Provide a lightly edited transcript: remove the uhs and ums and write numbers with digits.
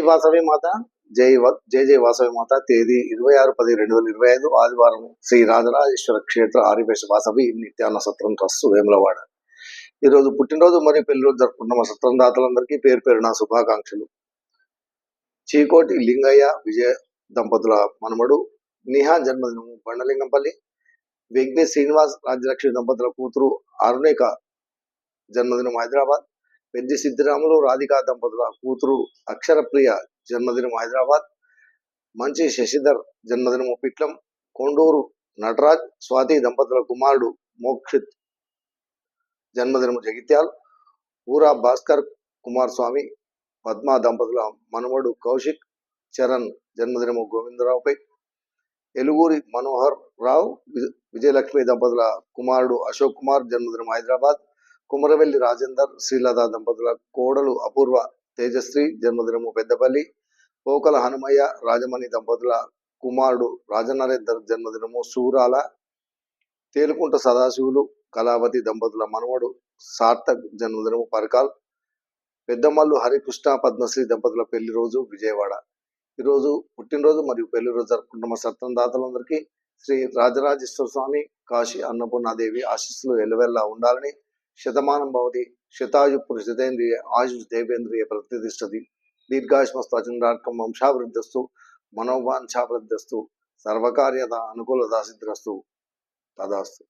వాసవి మాత, జై జై వాసవి మాత. తేదీ 26/10/2025 ఆదివారం. శ్రీ రాజరాజేశ్వర క్షేత్ర ఆర్యవేశ వాసవి నిత్యాన్న సత్రం ట్రస్ట్ వేములవాడ. ఈరోజు పుట్టినరోజు మరియు పెళ్లిరోజు జరుపుకుంటున్న మా సత్రం దాతలందరికీ పేరు పేరున శుభాకాంక్షలు. చీకోటి లింగయ్య విజయ దంపతుల మనమడు నిహా జన్మదినము బండలింగంపల్లి. వెగ్ని శ్రీనివాస్ రాజ్యలక్ష్మి దంపతుల కూతురు అరుణిక జన్మదినం హైదరాబాద్. పెద్ది సిద్ధిరాములు రాధికా దంపతుల కూతురు అక్షరప్రియ జన్మదినం హైదరాబాద్. మంచి శశిధర్ జన్మదినము పిట్లం. కొండూరు నటరాజ్ స్వాతి దంపతుల కుమారుడు మోక్షిత్ జన్మదినము జగిత్యాల్. ఊరా భాస్కర్ కుమార్ స్వామి పద్మా దంపతుల మనవడు కౌశిక్ చరణ్ జన్మదినము గోవిందరావుపై. ఎలుగూరి మనోహర్ రావు విజయలక్ష్మి దంపతుల కుమారుడు అశోక్ కుమార్ జన్మదినం హైదరాబాద్. కుమరవెల్లి రాజేందర్ శ్రీలత దంపతుల కోడలు అపూర్వ తేజశ్రీ జన్మదినము పెద్దపల్లి. పోకల హనుమయ్య రాజమణి దంపతుల కుమారుడు రాజనరేందర్ జన్మదినము సూరాల. తేలుకుంట సదాశివులు కళావతి దంపతుల మనవడు సార్థక్ జన్మదినము పరకాల్. పెద్దమల్లు హరికృష్ణ పద్మశ్రీ దంపతుల పెళ్లి రోజు విజయవాడ. ఈరోజు పుట్టినరోజు మరియు పెళ్లి రోజు జరుపుకుంటున్న సత్రం దాతలందరికీ శ్రీ రాజరాజేశ్వర స్వామి కాశీ అన్నపూర్ణాదేవి ఆశీస్సులు ఎల్లవెల్లా ఉండాలని. శతమానం భవతి శతాయు పురుషితేంద్రియ ఆయుష్ దేవేంద్రియ ప్రతిష్టతి దీర్ఘాయుష్మస్తు అచంద్రార్కం వంశాభివృద్ధస్తు మనోవాంఛాభివృద్ధస్తు సర్వకార్యత అనుకూలతా సిద్ధిరస్తు తదాస్తు.